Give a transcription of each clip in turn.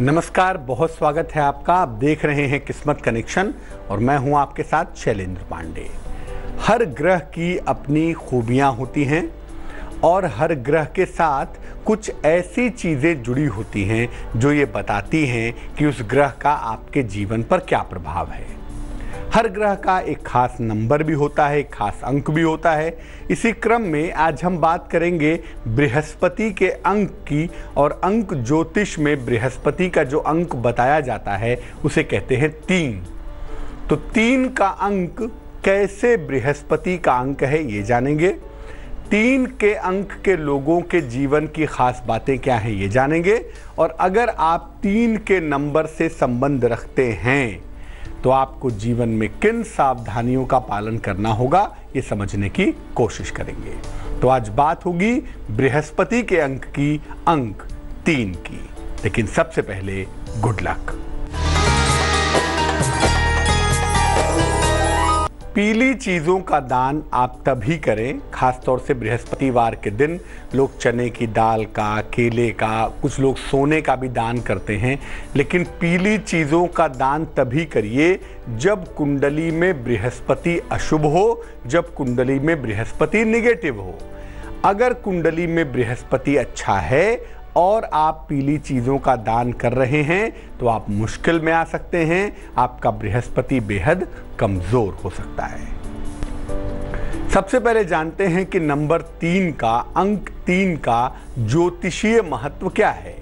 नमस्कार, बहुत स्वागत है आपका। आप देख रहे हैं किस्मत कनेक्शन और मैं हूं आपके साथ शैलेंद्र पांडे। हर ग्रह की अपनी खूबियां होती हैं और हर ग्रह के साथ कुछ ऐसी चीज़ें जुड़ी होती हैं जो ये बताती हैं कि उस ग्रह का आपके जीवन पर क्या प्रभाव है। हर ग्रह का एक खास नंबर भी होता है, एक खास अंक भी होता है। इसी क्रम में आज हम बात करेंगे बृहस्पति के अंक की, और अंक ज्योतिष में बृहस्पति का जो अंक बताया जाता है उसे कहते हैं 3। तो 3 का अंक कैसे बृहस्पति का अंक है ये जानेंगे। 3 के अंक के लोगों के जीवन की खास बातें क्या हैं ये जानेंगे। और अगर आप 3 के नंबर से संबंध रखते हैं तो आपको जीवन में किन सावधानियों का पालन करना होगा ये समझने की कोशिश करेंगे। तो आज बात होगी बृहस्पति के अंक की, अंक 3 की। लेकिन सबसे पहले गुड लक। पीली चीज़ों का दान आप तभी करें, खासतौर से बृहस्पतिवार के दिन लोग चने की दाल का, केले का, कुछ लोग सोने का भी दान करते हैं। लेकिन पीली चीज़ों का दान तभी करिए जब कुंडली में बृहस्पति अशुभ हो, जब कुंडली में बृहस्पति निगेटिव हो। अगर कुंडली में बृहस्पति अच्छा है और आप पीली चीज़ों का दान कर रहे हैं तो आप मुश्किल में आ सकते हैं। आपका बृहस्पति बेहद कमज़ोर हो सकता है। सबसे पहले जानते हैं कि नंबर 3 का, अंक 3 का ज्योतिषीय महत्व क्या है।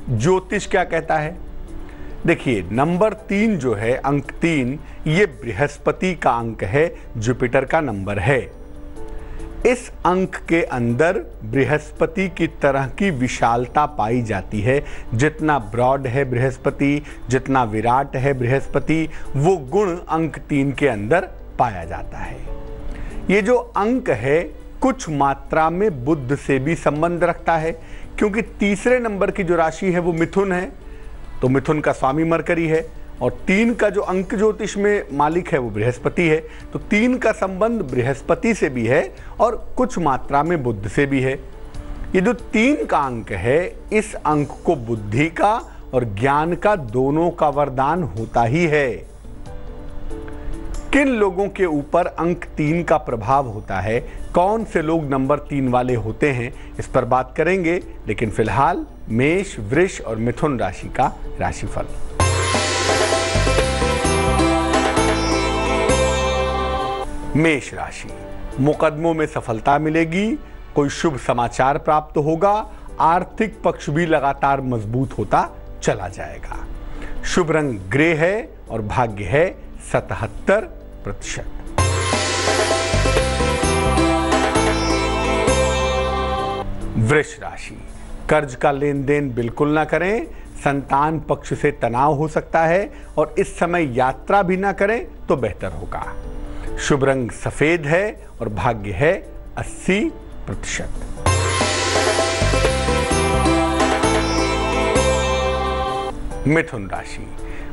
ज्योतिष क्या कहता है? देखिए, नंबर 3 जो है, अंक 3, ये बृहस्पति का अंक है, जुपिटर का नंबर है। इस अंक के अंदर बृहस्पति की तरह की विशालता पाई जाती है। जितना ब्रॉड है बृहस्पति, जितना विराट है बृहस्पति, वो गुण अंक 3 के अंदर पाया जाता है। ये जो अंक है कुछ मात्रा में बुध से भी संबंध रखता है, क्योंकि तीसरे नंबर की जो राशि है वो मिथुन है, तो मिथुन का स्वामी मरकरी है, और 3 का जो अंक ज्योतिष में मालिक है वो बृहस्पति है। तो 3 का संबंध बृहस्पति से भी है और कुछ मात्रा में बुध से भी है। ये जो 3 का अंक है, इस अंक को बुद्धि का और ज्ञान का दोनों का वरदान होता ही है। किन लोगों के ऊपर अंक 3 का प्रभाव होता है, कौन से लोग नंबर 3 वाले होते हैं, इस पर बात करेंगे। लेकिन फिलहाल मेष, वृष और मिथुन राशि का राशिफल। मेष राशि, मुकदमों में सफलता मिलेगी, कोई शुभ समाचार प्राप्त होगा, आर्थिक पक्ष भी लगातार मजबूत होता चला जाएगा। शुभ रंग ग्रे है और भाग्य है 77%। वृष राशि, कर्ज का लेन देन बिल्कुल ना करें, संतान पक्ष से तनाव हो सकता है और इस समय यात्रा भी ना करें तो बेहतर होगा। शुभ रंग सफेद है और भाग्य है 80%। मिथुन राशि,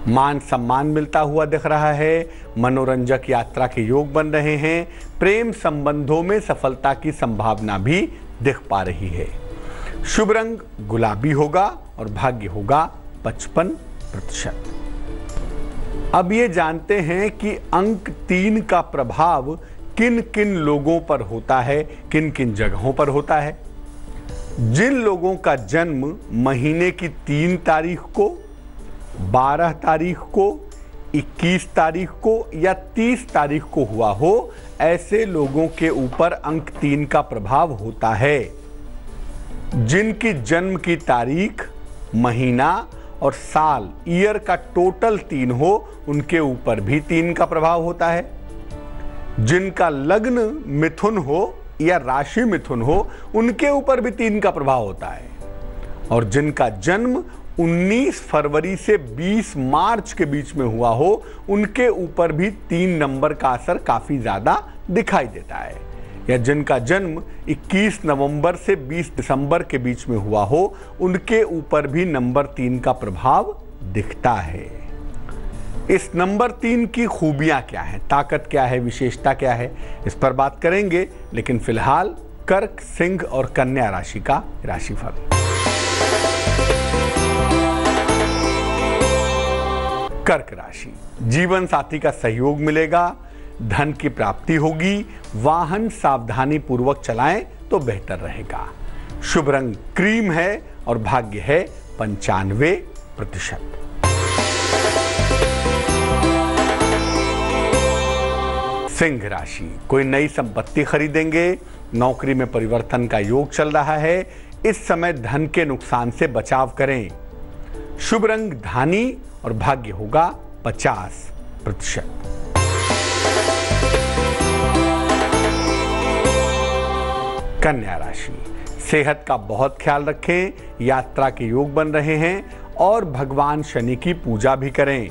मान सम्मान मिलता हुआ दिख रहा है, मनोरंजक यात्रा के योग बन रहे हैं, प्रेम संबंधों में सफलता की संभावना भी दिख पा रही है। शुभ रंग गुलाबी होगा और भाग्य होगा 55%। अब ये जानते हैं कि अंक 3 का प्रभाव किन किन लोगों पर होता है, किन किन जगहों पर होता है। जिन लोगों का जन्म महीने की 3 तारीख को, 12 तारीख को, 21 तारीख को या 30 तारीख को हुआ हो, ऐसे लोगों के ऊपर अंक 3 का प्रभाव होता है। जिनकी जन्म की तारीख, महीना और साल, ईयर का टोटल 3 हो, उनके ऊपर भी 3 का प्रभाव होता है। जिनका लग्न मिथुन हो या राशि मिथुन हो, उनके ऊपर भी 3 का प्रभाव होता है। और जिनका जन्म 19 फरवरी से 20 मार्च के बीच में हुआ हो, उनके ऊपर भी 3 नंबर का असर काफी ज्यादा दिखाई देता है। या जिनका जन्म 21 नवंबर से 20 दिसंबर के बीच में हुआ हो, उनके ऊपर भी नंबर 3 का प्रभाव दिखता है। इस नंबर 3 की खूबियां क्या हैं, ताकत क्या है, विशेषता क्या है, इस पर बात करेंगे। लेकिन फिलहाल कर्क, सिंह और कन्या राशि का राशिफल। कर्क राशि, जीवन साथी का सहयोग मिलेगा, धन की प्राप्ति होगी, वाहन सावधानी पूर्वक चलाएं तो बेहतर रहेगा। शुभ रंग क्रीम है और भाग्य है 95%। सिंह राशि, कोई नई संपत्ति खरीदेंगे, नौकरी में परिवर्तन का योग चल रहा है, इस समय धन के नुकसान से बचाव करें। शुभ रंग धानी और भाग्य होगा 50%। कन्या राशि, सेहत का बहुत ख्याल रखें, यात्रा के योग बन रहे हैं और भगवान शनि की पूजा भी करें।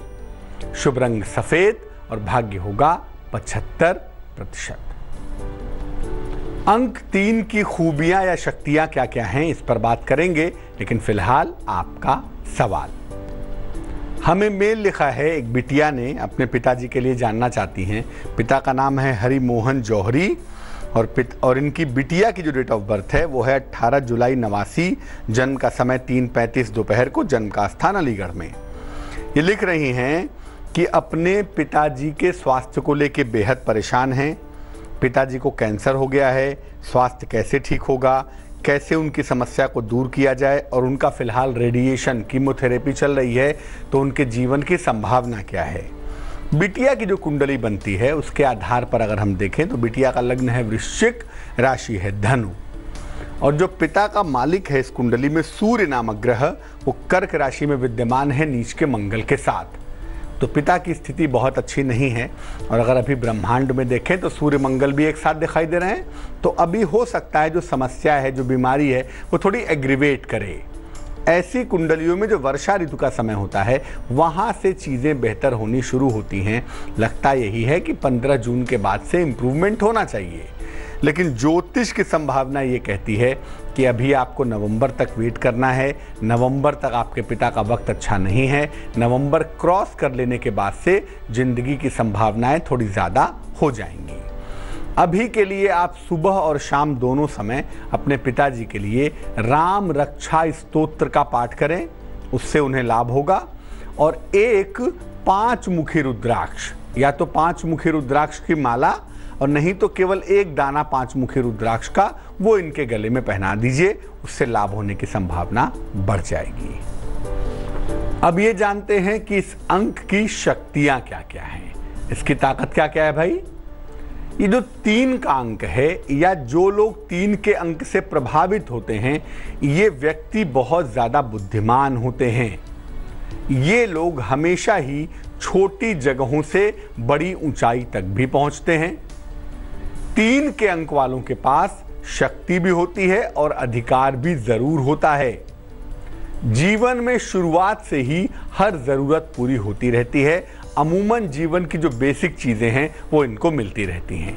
शुभ रंग सफेद और भाग्य होगा 75%। अंक 3 की खूबियां या शक्तियां क्या क्या हैं इस पर बात करेंगे, लेकिन फिलहाल आपका सवाल। हमें मेल लिखा है, एक बिटिया ने अपने पिताजी के लिए जानना चाहती हैं। पिता का नाम है हरि मोहन जौहरी और इनकी बिटिया की जो डेट ऑफ बर्थ है वो है 18 जुलाई 89, जन्म का समय 3:35 दोपहर को, जन्म का स्थान अलीगढ़ में। ये लिख रही हैं कि अपने पिताजी के स्वास्थ्य को लेकर बेहद परेशान हैं। पिताजी को कैंसर हो गया है, स्वास्थ्य कैसे ठीक होगा, कैसे उनकी समस्या को दूर किया जाए, और उनका फिलहाल रेडिएशन कीमोथेरेपी चल रही है, तो उनके जीवन की संभावना क्या है। बिटिया की जो कुंडली बनती है उसके आधार पर अगर हम देखें तो बिटिया का लग्न है वृश्चिक, राशि है धनु, और जो पिता का मालिक है इस कुंडली में सूर्य नामक ग्रह, वो कर्क राशि में विद्यमान है नीच के मंगल के साथ। तो पिता की स्थिति बहुत अच्छी नहीं है, और अगर अभी ब्रह्मांड में देखें तो सूर्य मंगल भी एक साथ दिखाई दे रहे हैं, तो अभी हो सकता है जो समस्या है, जो बीमारी है, वो थोड़ी एग्रीवेट करे। ऐसी कुंडलियों में जो वर्षा ऋतु का समय होता है वहाँ से चीज़ें बेहतर होनी शुरू होती हैं। लगता यही है कि 15 जून के बाद से इम्प्रूवमेंट होना चाहिए, लेकिन ज्योतिष की संभावना ये कहती है कि अभी आपको नवंबर तक वेट करना है। नवंबर तक आपके पिता का वक्त अच्छा नहीं है। नवंबर क्रॉस कर लेने के बाद से जिंदगी की संभावनाएं थोड़ी ज़्यादा हो जाएंगी। अभी के लिए आप सुबह और शाम दोनों समय अपने पिताजी के लिए राम रक्षा स्तोत्र का पाठ करें, उससे उन्हें लाभ होगा। और एक 5 मुखी रुद्राक्ष, या तो 5 मुखी रुद्राक्ष की माला, और नहीं तो केवल एक दाना 5 मुखी रुद्राक्ष का, वो इनके गले में पहना दीजिए, उससे लाभ होने की संभावना बढ़ जाएगी। अब ये जानते हैं कि इस अंक की शक्तियां क्या क्या हैं, इसकी ताकत क्या क्या है भाई। ये जो 3 का अंक है, या जो लोग 3 के अंक से प्रभावित होते हैं, ये व्यक्ति बहुत ज़्यादा बुद्धिमान होते हैं। ये लोग हमेशा ही छोटी जगहों से बड़ी ऊंचाई तक भी पहुंचते हैं। 3 के अंक वालों के पास शक्ति भी होती है और अधिकार भी जरूर होता है। जीवन में शुरुआत से ही हर जरूरत पूरी होती रहती है। अमूमन जीवन की जो बेसिक चीजें हैं वो इनको मिलती रहती हैं।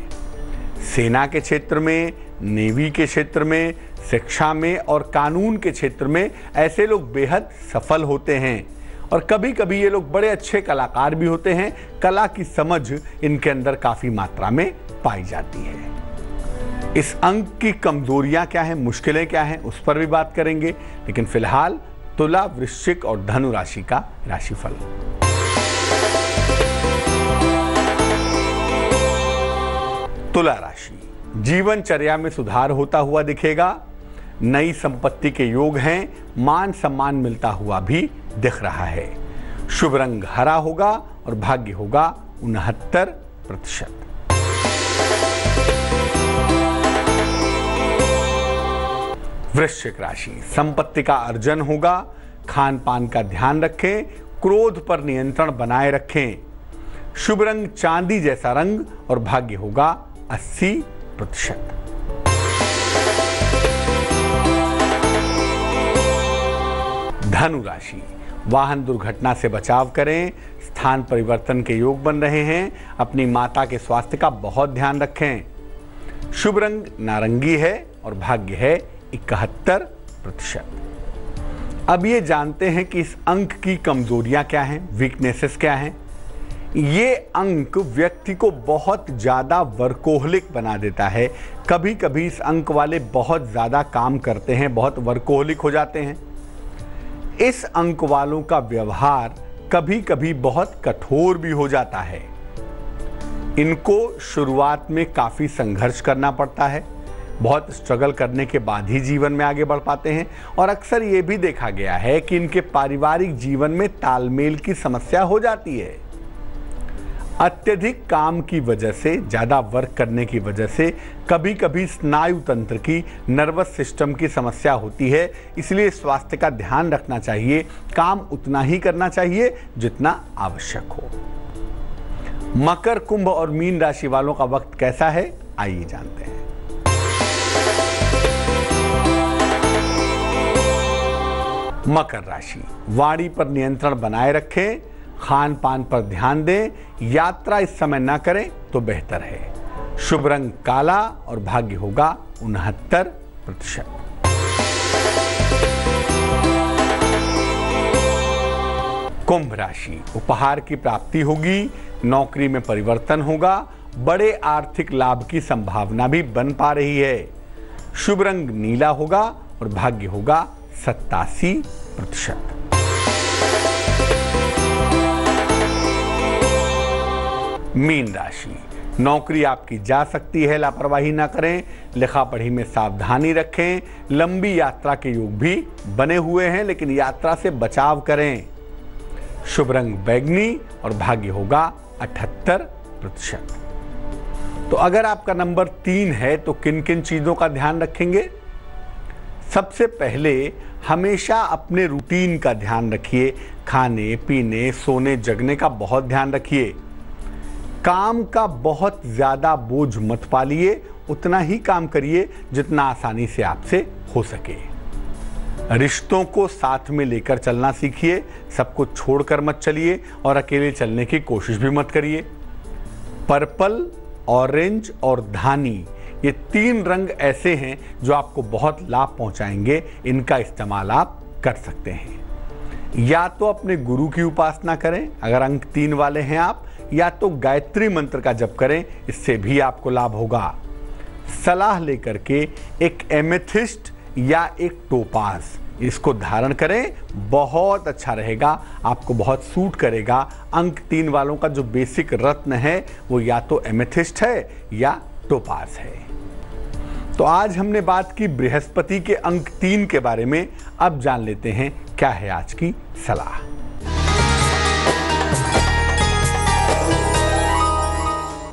सेना के क्षेत्र में, नेवी के क्षेत्र में, शिक्षा में और कानून के क्षेत्र में ऐसे लोग बेहद सफल होते हैं, और कभी कभी ये लोग बड़े अच्छे कलाकार भी होते हैं। कला की समझ इनके अंदर काफी मात्रा में पाई जाती है। इस अंक की कमजोरियां क्या हैं, मुश्किलें क्या हैं, उस पर भी बात करेंगे, लेकिन फिलहाल तुला, वृश्चिक और धनु राशि का राशिफल। तुला राशि, जीवनचर्या में सुधार होता हुआ दिखेगा। नई संपत्ति के योग हैं, मान सम्मान मिलता हुआ भी दिख रहा है। शुभ रंग हरा होगा और भाग्य होगा 69%। वृश्चिक राशि, संपत्ति का अर्जन होगा। खान पान का ध्यान रखें, क्रोध पर नियंत्रण बनाए रखें। शुभ रंग चांदी जैसा रंग और भाग्य होगा 80%। धनु राशि, वाहन दुर्घटना से बचाव करें। स्थान परिवर्तन के योग बन रहे हैं। अपनी माता के स्वास्थ्य का बहुत ध्यान रखें। शुभ रंग नारंगी है और भाग्य है 71%। अब ये जानते हैं कि इस अंक की कमजोरियां क्या हैं, वीकनेसेस क्या हैं। ये अंक व्यक्ति को बहुत ज़्यादा वर्कोहलिक बना देता है। कभी कभी इस अंक वाले बहुत ज़्यादा काम करते हैं, बहुत वर्कोहलिक हो जाते हैं। इस अंक वालों का व्यवहार कभी कभी बहुत कठोर भी हो जाता है। इनको शुरुआत में काफ़ी संघर्ष करना पड़ता है, बहुत स्ट्रगल करने के बाद ही जीवन में आगे बढ़ पाते हैं। और अक्सर ये भी देखा गया है कि इनके पारिवारिक जीवन में तालमेल की समस्या हो जाती है। अत्यधिक काम की वजह से, ज़्यादा वर्क करने की वजह से कभी कभी स्नायु तंत्र की, नर्वस सिस्टम की समस्या होती है। इसलिए स्वास्थ्य का ध्यान रखना चाहिए, काम उतना ही करना चाहिए जितना आवश्यक हो। मकर, कुंभ और मीन राशि वालों का वक्त कैसा है, आइए जानते हैं। मकर राशि, वाणी पर नियंत्रण बनाए रखें, खान पान पर ध्यान दें, यात्रा इस समय ना करें तो बेहतर है। शुभ रंग काला और भाग्य होगा 69%। कुंभ राशि, उपहार की प्राप्ति होगी, नौकरी में परिवर्तन होगा, बड़े आर्थिक लाभ की संभावना भी बन पा रही है। शुभ रंग नीला होगा और भाग्य होगा 87%। मीन राशि, नौकरी आपकी जा सकती है, लापरवाही ना करें, लिखा पढ़ी में सावधानी रखें। लंबी यात्रा के योग भी बने हुए हैं, लेकिन यात्रा से बचाव करें। शुभ रंग बैगनी और भाग्य होगा 78%। तो अगर आपका नंबर 3 है तो किन किन चीजों का ध्यान रखेंगे? सबसे पहले हमेशा अपने रूटीन का ध्यान रखिए, खाने पीने, सोने जगने का बहुत ध्यान रखिए। काम का बहुत ज़्यादा बोझ मत पालिए, उतना ही काम करिए जितना आसानी से आपसे हो सके। रिश्तों को साथ में लेकर चलना सीखिए, सबको छोड़कर मत चलिए और अकेले चलने की कोशिश भी मत करिए। पर्पल, ऑरेंज और धानी, ये 3 रंग ऐसे हैं जो आपको बहुत लाभ पहुंचाएंगे। इनका इस्तेमाल आप कर सकते हैं। या तो अपने गुरु की उपासना करें अगर अंक 3 वाले हैं आप, या तो गायत्री मंत्र का जप करें, इससे भी आपको लाभ होगा। सलाह लेकर के एक एमेथिस्ट या एक टोपाज इसको धारण करें, बहुत अच्छा रहेगा, आपको बहुत सूट करेगा। अंक 3 वालों का जो बेसिक रत्न है वो या तो एमेथिस्ट है या टोपाज है। तो आज हमने बात की बृहस्पति के अंक 3 के बारे में। अब जान लेते हैं क्या है आज की सलाह।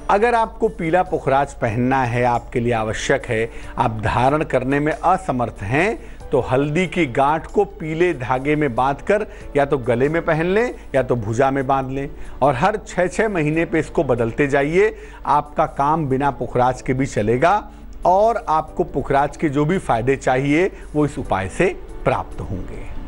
अगर आपको पीला पुखराज पहनना है, आपके लिए आवश्यक है, आप धारण करने में असमर्थ हैं, तो हल्दी की गांठ को पीले धागे में बांधकर या तो गले में पहन लें या तो भुजा में बांध लें और हर 6-6 महीने पे इसको बदलते जाइए। आपका काम बिना पुखराज के भी चलेगा और आपको पुखराज के जो भी फायदे चाहिए वो इस उपाय से प्राप्त होंगे।